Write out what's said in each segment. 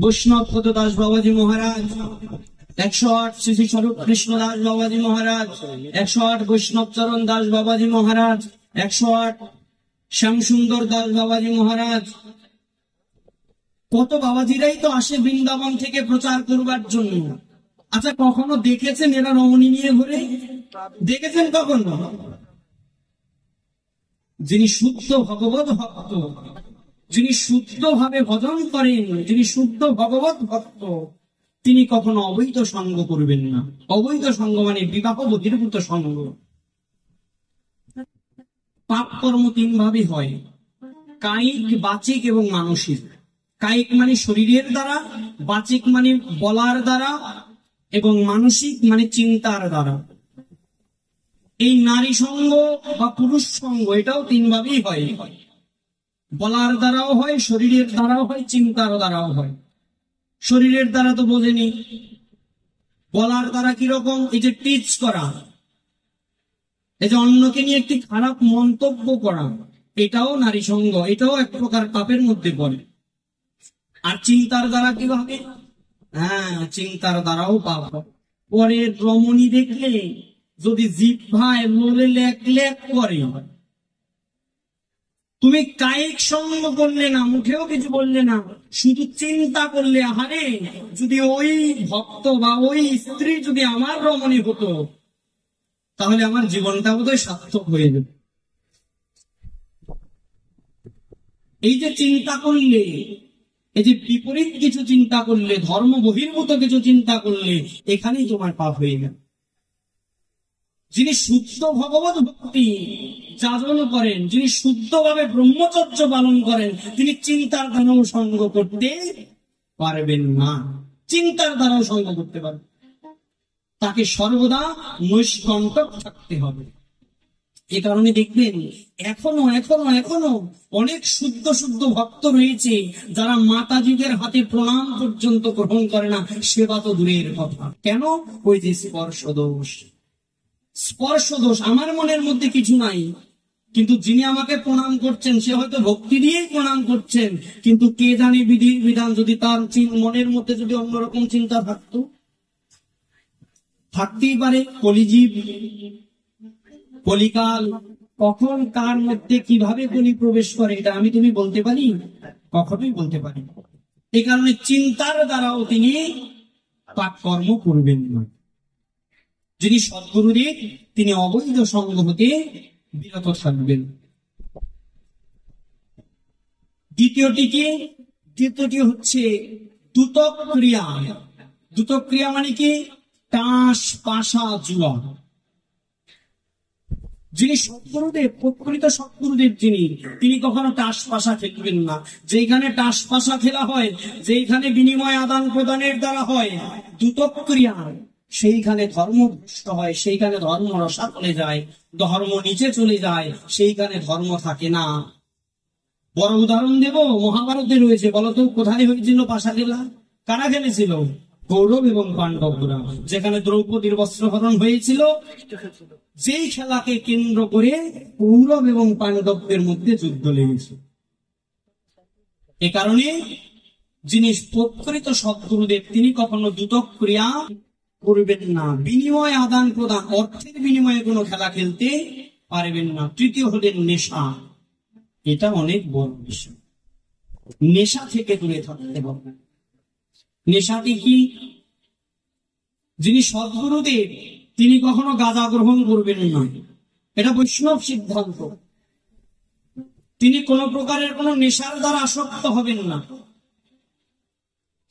বৈষ্ণব পদ দাস বাবাজি মহারাজ, 108 শ্রী শ্রী স্বরূপ কৃষ্ণ দাস বাবাজি মহারাজ, 108 বৈষ্ণব চরণ দাস বাবাজি মহারাজ, 108 শ্যাম সুন্দর দাস বাবাজি মহারাজ। কত বাবাজিরাই তো আসে বৃন্দাবন থেকে প্রচার করবার জন্য। আচ্ছা, কখনো দেখেছেন এরা রমণী নিয়ে ঘুরে? দেখেছেন কখনো? যিনি শুদ্ধ ভগবত ভক্ত, যিনি শুদ্ধ ভাবে ভজন করেন, যিনি শুদ্ধ ভগবত ভক্ত, তিনি কখনো অবৈধ সঙ্গ করবেন না। অবৈধ সঙ্গ মানে বিবাহ বহির্ভূত সঙ্গ। পাপ কর্ম তিন ভাবে হয়: কায়িক, বাচিক এবং মানসিক। কায়িক মানে শরীরের দ্বারা, বাচিক মানে বলার দ্বারা, এবং মানসিক মানে চিন্তার দ্বারা। এই নারী সঙ্গ বা পুরুষ সঙ্গ এটাও তিন ভাবেই হয়। বলার দ্বারাও হয়, শরীরের দ্বারাও হয়, চিন্তার দ্বারাও হয়। শরীরের দ্বারা তো বোঝেনি। বলার দ্বারা কিরকম? এই যে টিচ করা, এই যে অন্যকে নিয়ে একটি খারাপ মন্তব্য করা, এটাও নারী সঙ্গ, এটাও এক প্রকার পাপের মধ্যে পড়ে। আর চিন্তার দ্বারা কিভাবে? চিন্তার দ্বারাও পাপ হয়। পরের রমণী দেখলে যদি জিহ্বায় বলে লেক লেক করে, তুমি কায়িক সঙ্গ করলে না, মুখেও কিছু বললে না, শুধু চিন্তা করলে, আহারে যদি ওই ভক্ত বা ওই স্ত্রী যদি আমার রমণী হতো, তাহলে আমার জীবনটা বোধহয় সার্থক হয়ে যেত। এই যে চিন্তা করলে, এই যে বিপরীত কিছু চিন্তা করলে, ধর্ম বহির্ভূত কিছু চিন্তা করলে, এখানেই তোমার পাপ হয়ে গেল। যিনি শুদ্ধ ভগবত ভক্তি যাজন করেন, যিনি শুদ্ধভাবে ব্রহ্মচর্য পালন করেন, তিনি চিন্তার দ্বারাও সঙ্গ করতে পারবেন না। চিন্তার দ্বারাও সঙ্গ করতে পারবেন, তাকে সর্বদা নৈষ্কণ্টক থাকতে হবে। এ কারণে দেখবেন এখনো এখনো এখনো অনেক শুদ্ধ শুদ্ধ ভক্ত রয়েছে যারা মাতাজিদের হাতে প্রণাম পর্যন্ত গ্রহণ করে না, সেবা তো দূরের কথা। কেন? ওই যে স্পর্শ দোষ। স্পর্শ দোষ, আমার মনের মধ্যে কিছু নাই, কিন্তু যিনি আমাকে প্রণাম করছেন সে হয়তো ভক্তি দিয়েই প্রণাম করছেন, কিন্তু কে জানে বিধি বিধান যদি তার মনের মধ্যে যদি অন্যরকম চিন্তা থাকতো, থাকতেই পারে। কলিজীব, কলিকাল, কখন কার মধ্যে কিভাবে কলি প্রবেশ করে এটা আমি তুমি বলতে পারি? কখনোই বলতে পারি। এই কারণে চিন্তার দ্বারাও তিনি পাপ কর্ম করবেন না। যিনি সদ্গুরুদেব তিনি অবৈধ সঙ্গ হতে বিরত থাকবেন। দ্বিতীয়টি হচ্ছে দ্যুতক ক্রিয়া। দ্যুতক ক্রিয়া মানে কি? টাস পাশা জুয়া। যিনি সদ্গুরুদেব, প্রকৃত সদ্গুরুদেব তিনি কখনো টাস পাশা খেলবেন না। যেখানে টাস পাশা খেলা হয়, যেখানে বিনিময় আদান প্রদানের দ্বারা হয় দ্যুতক ক্রিয়া, সেইখানে ধর্ম ভ্রষ্ট হয়, সেইখানে ধর্ম রসা চলে যায়, ধর্ম নিচে চলে যায়, সেইখানে ধর্ম থাকে না। বড় উদাহরণ দেব, মহাভারতে রয়েছে। বলতো কোথায় হয়েছিল পাশা খেলা? কারা খেলেছিল? কৌরব এবং পাণ্ডবরা। যেখানে দ্রৌপদীর বস্ত্রহরণ হয়েছিল, যেই খেলাকে কেন্দ্র করে কৌরব এবং পাণ্ডবদের মধ্যে যুদ্ধ লেগেছিল। এ কারণে যিনি প্রকৃত সদ্গুরুদেব তিনি কখনো দ্যুতক ক্রিয়া করবেন না। বিনিময় আদান প্রদান, অর্থের বিনিময়ে কোনো খেলা খেলতে পারবেন না। তৃতীয় হলেন নেশা। এটা অনেক বড় বিষয়। নেশা থেকে দূরে থাকতে হবে। নেশাটি কি? যিনি সদ্গুরুদেব তিনি কখনো গাঁজা গ্রহণ করবেন না, এটা বৈষ্ণব সিদ্ধান্ত। তিনি কোন প্রকারের কোন নেশার দ্বারা আসক্ত হবেন না।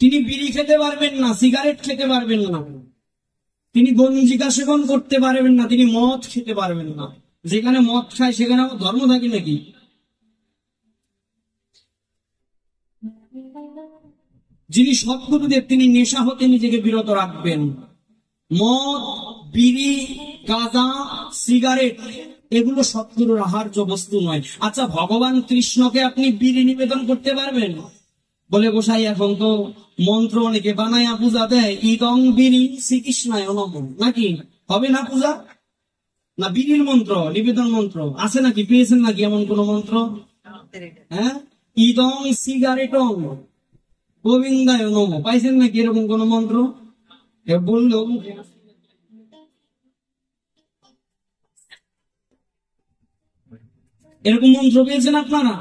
তিনি বিড়ি খেতে পারবেন না, সিগারেট খেতে পারবেন না, তিনি গঞ্জিকা সেবন করতে পারবেন না, তিনি মদ খেতে পারবেন না। যেখানে মদ খায় সেখানে আমার ধর্ম থাকে নাকি? যিনি সদ্গুরুদেব তিনি নেশা হতে নিজেকে বিরত রাখবেন। মদ, বিড়ি, গাঁজা, সিগারেট এগুলো সদ্গুরুর আহার্য বস্তু নয়। আচ্ছা, ভগবান কৃষ্ণকে আপনি বিড়ি নিবেদন করতে পারবেন? বলে গোসাই এখন তো মন্ত্র অনেকে বানায়া পূজা দেয়, ইদং বিড়ি শ্রীকৃষ্ণায় নমঃ, নাকি হবে না পূজা? না বিড়ির মন্ত্র, নিবেদন মন্ত্র আছে নাকি? পেয়েছেন নাকি এমন কোন মন্ত্র? ইদং সিগারেটং গোবিন্দায় নম পাইছেন নাকি এরকম কোন মন্ত্র? বললো এরকম মন্ত্র পেয়েছেন আপনারা?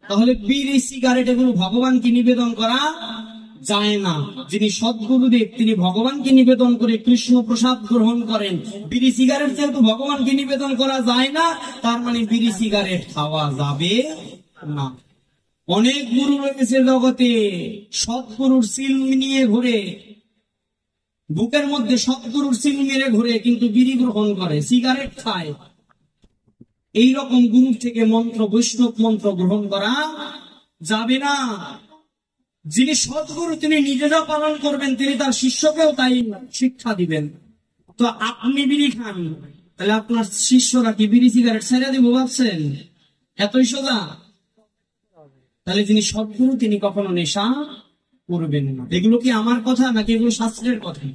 তাহলে বিড়ি সিগারেট এগুলো ভগবানকে নিবেদন করা যায় না। যিনি সদ্গুরুদেব তিনি ভগবানকে নিবেদন করে কৃষ্ণ প্রসাদ গ্রহণ করেন। বিড়ি সিগারেট যেহেতু ভগবানকে নিবেদন করা যায় না, তার মানে বিড়ি সিগারেট খাওয়া যাবে না। অনেক গুরু রয়েছে জগতে, সৎগুরুর সিল নিয়ে ঘুরে, বুকের মধ্যে সৎগুরুর সিল মেরে ঘুরে, কিন্তু বিড়ি গ্রহণ করে, সিগারেট খায়। এইরকম গুরু থেকে মন্ত্র, বৈষ্ণব মন্ত্র গ্রহণ করা যাবে না। যিনি সৎগুরু তিনি নিজে যা পালন করবেন, তিনি তার শিষ্যকেও তাই শিক্ষা দিবেন। তো আপনি বিড়ি খান, তাহলে আপনার শিষ্যরা কি বিড়ি সিগারেট ছেড়ে দিব ভাবছেন? এতই সোজা? তাহলে যিনি সৎগুরু তিনি কখনো নেশা করবেন না। এগুলো কি আমার কথা নাকি এগুলো শাস্ত্রের কথা?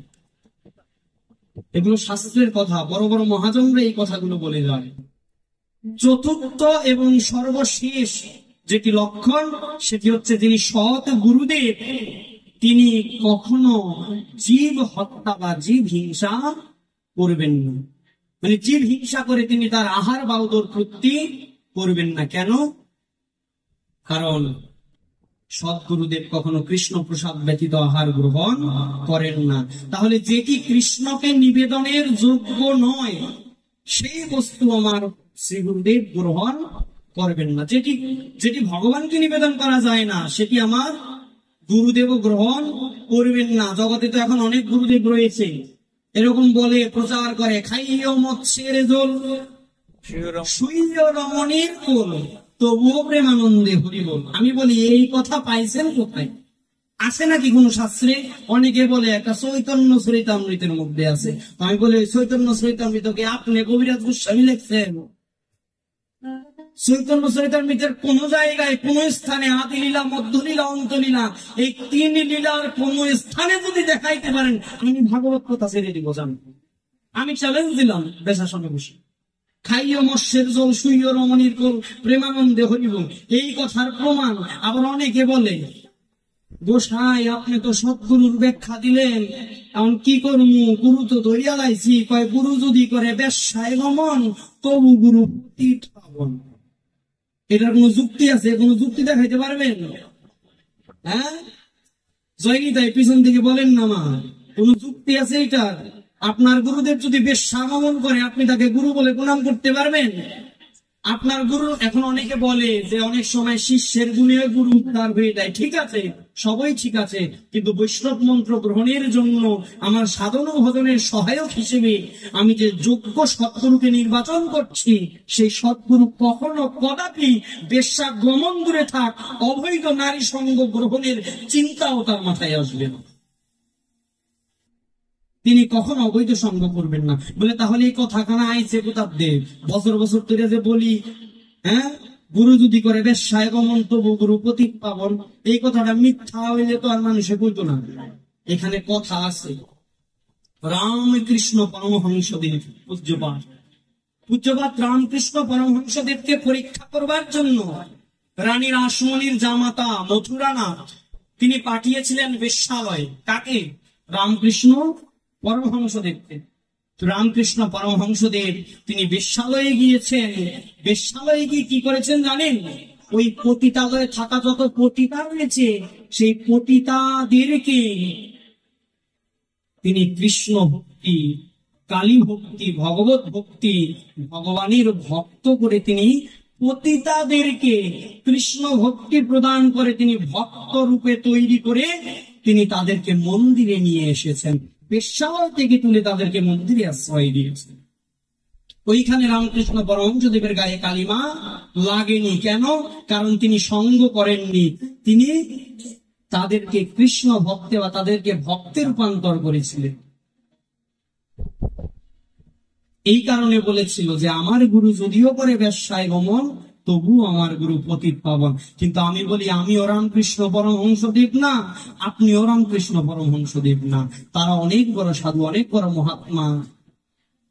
এগুলো শাস্ত্রের কথা। বড় বড় মহাজনরা এই কথাগুলো বলে যায়। চতুর্থ এবং সর্বশেষ যেটি লক্ষণ, সেটি হচ্ছে যিনি সৎ গুরুদেব তিনি কখনো জীব হত্যা বা জীব হিংসা করবেন না। মানে জীব হিংসা করে তিনি তার আহার বা উদরপূর্তি করবেন না। কেন? কারণ সৎগুরুদেব কখনো কৃষ্ণ প্রসাদ ব্যতীত আহার গ্রহণ করেন না। তাহলে যেটি কৃষ্ণকে নিবেদনের যোগ্য নয়, সেই বস্তু আমার শ্রী গুরুদেব গ্রহণ করবেন না। যেটি যেটি ভগবানকে নিবেদন করা যায় না, সেটি আমার গুরুদেব গ্রহণ করবেন না। জগতে তো এখন অনেক গুরুদেব রয়েছে, এরকম বলে প্রচার করে, খাইও মৎস্যের জল শুইয় রমণীর কোল তবুও প্রেমানন্দে হরি বল। আমি বলি এই কথা পাইছেন কোথায়? আছে নাকি কোন শাস্ত্রে? অনেকে বলে একটা চৈতন্য চরিতামৃতের মধ্যে আছে। আমি বলি চৈতন্য চরিতামৃতকে আপনি কবিরাজ গোস্বামী লিখছেন? চৈতন্য চরিতামৃতের কোন জায়গায় কোন স্থানে আদি লীলা, মধ্যলীলা, অন্তলীলা এই তিন লীলার কোন স্থানে যদি দেখাইতে পারেন, আমি ভাগবত কথা ছেড়ে দিব। জান, আমি চ্যালেঞ্জ দিলাম বেশাসনে বসে, খাইও মৎস্যের জল শুইয় রমণীর কোল প্রেমানন্দে হরিব, এই কথার প্রমাণ। আবার অনেকে বলে, গোসাই আপনি তো সৎগুরুর ব্যাখ্যা দিলেন, এখন কি করবো, গুরু তো ধরিয়া লাইছি, কয় গুরু যদি করে ব্যবসায় গমন তবু গুরু পাবন। এটার কোন যুক্তি আছে? কোন যুক্তি দেখাইতে পারবেন? হ্যাঁ, জয়নি তাই পিছন থেকে বলেন না মা, কোন যুক্তি আছে এটার? আপনার গুরুদেব যদি বেশ সাগমন করে, আপনি তাকে গুরু বলে প্রণাম করতে পারবেন? আপনার গুরু, এখন অনেকে বলে যে অনেক সময় শিষ্যের গুণে গুরু উদ্ধার হয়ে যায়। ঠিক আছে, সবই ঠিক আছে, কিন্তু বৈষ্ণব মন্ত্র গ্রহণের জন্য আমার সাধন ও ভজনের সহায়ক হিসেবে আমি যে যোগ্য সৎগুরুকে নির্বাচন করছি, সেই সৎগুরু কখনো কদাপি বেশ্যা গমন দূরে থাক, অবৈধ নারী সঙ্গ গ্রহণের চিন্তাও তার মাথায় আসবে না। তিনি কখনো অবৈধ সঙ্গ করবেন না। বলে তাহলে এই কথা কানা আইছে কোথার দেব? বছর বছর ধরে যে বলি, হ্যাঁ, গুরু যদি করে ব্যবসায় গমন তবু গুরু পতিত পাবন, এই কথাটা মিথ্যা হইলে তো আর মানুষে বলতো না। এখানে কথা আছে। রামকৃষ্ণ পরমহংসদেব পূজ্যপাত রামকৃষ্ণ পরমহংসদেবকে পরীক্ষা করবার জন্য রানী রাসমণির জামাতা মথুরানাথ তিনি পাঠিয়েছিলেন বেশ্যালয়ে। কাকে? রামকৃষ্ণ পরমহংসদেবকে। রামকৃষ্ণ পরমহংসদেব তিনি বেশ্যালয়ে গিয়েছেন। বেশ্যালয়ে গিয়ে কি করেছেন জানেন? ওই পতিতালয়ে থাকা যত পতিতা রয়েছে, সেই পতিতাদেরকে তিনি কৃষ্ণ ভক্তি, কালী ভক্তি, ভগবত ভক্তি, ভগবানের ভক্ত করে তিনি পতিতাদেরকে কৃষ্ণ ভক্তি প্রদান করে তিনি ভক্ত রূপে তৈরি করে তিনি তাদেরকে মন্দিরে নিয়ে এসেছেন। বেশ্যালয় থেকে তুলে তাদেরকে মন্দিরে আশ্রয় দিয়েছেন। ওইখানে রামকৃষ্ণ পরমহংসদেবের গায়ে কালিমা লাগেনি। কেন? কারণ তিনি সঙ্গ করেননি, তিনি তাদেরকে কৃষ্ণ ভক্তে বা তাদেরকে ভক্তে রূপান্তর করেছিলেন। এই কারণে বলেছিল যে আমার গুরু যদিও করে ব্যবসায় গমন তবু আমার গুরু পতিত পাবন। কিন্তু আমি বলি, আমিও রামকৃষ্ণ পরমহংসদেব না, আপনিও রামকৃষ্ণ পরমহংসদেব না। তারা অনেক বড় সাধু, অনেক বড় মহাত্মা।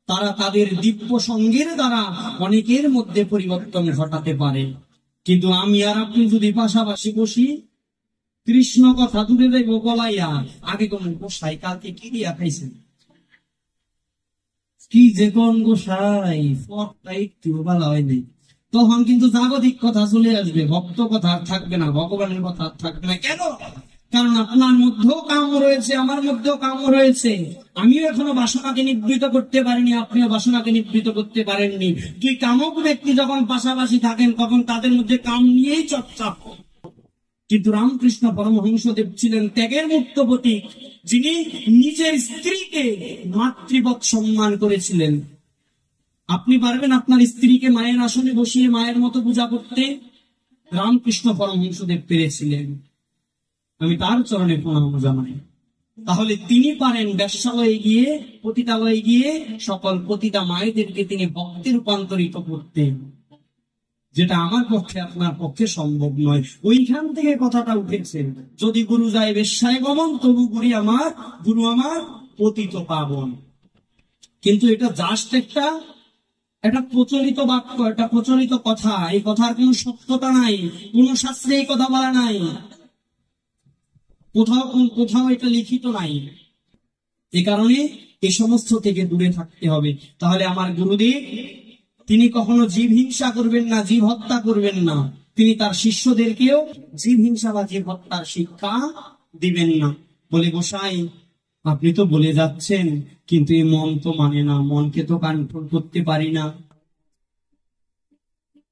তারা তাদের দিব্য সঙ্গের দ্বারা অনেকের মধ্যে পরিবর্তন ঘটাতে পারে। কিন্তু আমি আর আপনি যদি পাশাপাশি বসি, কৃষ্ণ কথা দূরে যাইব বলাইয়া আগে কোন গোসাই কালকে কি দিয়া খাইছেন, কি যে কোন গোসাই পথটা একটু ভালো হয়নি। তখন কিন্তু জাগতিক কথা চলে আসবে, ভক্ত কথা আর থাকবে না, ভগবানের কথা আর থাকবে না। কেন? কারণ আপনার মধ্যেও কাম রয়েছে, আমার মধ্যেও কাম রয়েছে। আমিও এখনো বাসনাকে নিবৃত করতে পারিনি, আপনিও বাসনাকে নিবৃত করতে পারেননি। দুই কামক ব্যক্তি যখন পাশাপাশি থাকেন তখন তাদের মধ্যে কাম নিয়েই চর্চা হয়। কিন্তু রামকৃষ্ণ পরমহংসদেব ছিলেন ত্যাগের মুক্ত প্রতীক, যিনি নিজের স্ত্রীকে মাতৃবৎ সম্মান করেছিলেন। আপনি পারবেন আপনার স্ত্রীকে মায়ের আসনে বসিয়ে মায়ের মতো পূজা করতে? রামকৃষ্ণ পরমহংসদেব পেরেছিলেন। আমি তার চরণে প্রণাম জানাই। তাহলে তিনি পারেন বেশ্যালয়ে গিয়ে, পতিতালয়ে গিয়ে সকল পতিতা মায়েদেরকে তিনি ভক্তে রূপান্তরিত করতেন, যেটা আমার পক্ষে আপনার পক্ষে সম্ভব নয়। ওইখান থেকে কথাটা উঠেছে, যদি গুরু যায় বেশ্যায় গমন তবু গুরু আমার পতিত পাবন। কিন্তু এটা জাস্ট একটা প্রচলিত বাক্য, একটা প্রচলিত কথা। এই কথার কোন সত্যতা নাই, কোন শাস্ত্রে এই কথা বলা নাই, কোথাও এটা লিখিত নাই। এ কারণে এই সমস্ত থেকে দূরে থাকতে হবে। তাহলে আমার গুরুদেব তিনি কখনো জীব হিংসা করবেন না, জীব হত্যা করবেন না। তিনি তার শিষ্যদেরকেও জীব হিংসা বা জীব হত্যার শিক্ষা দিবেন না। বলে গোসাই আপনি তো বলে যাচ্ছেন, কিন্তু এই মন তো মানে না, মনকে তো কন্ট্রোল করতে পারি না,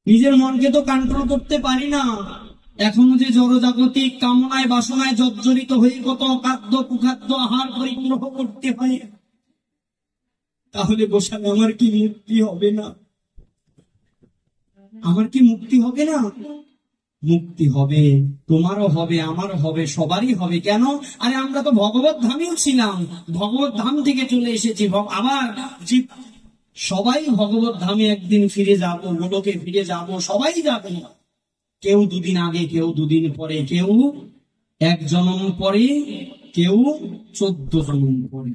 নিজের মনকে তো কন্ট্রোল করতে পারি না। এখনো যে জড়জাগতিক কামনায় বাসনায় জর্জরিত হয়ে কত খাদ্য কুখাদ্য আহার পরিগ্রহ করতে হয়। তাহলে গোসাই আমার কি মুক্তি হবে না? আমার কি মুক্তি হবে না? মুক্তি হবে, তোমারও হবে, আমারও হবে, সবারই হবে। কেন? আরে আমরা তো ভগবত ধামেও ছিলাম, ভগবত ধাম থেকে চলে এসেছি, আবার সবাই ভগবত ধামে একদিন ফিরে যাব, গোলকে ফিরে যাব, সবাই যাবে। কেউ দুদিন আগে, কেউ দুদিন পরে, কেউ 1 জন্ম পরে, কেউ 14 জন্ম পরে।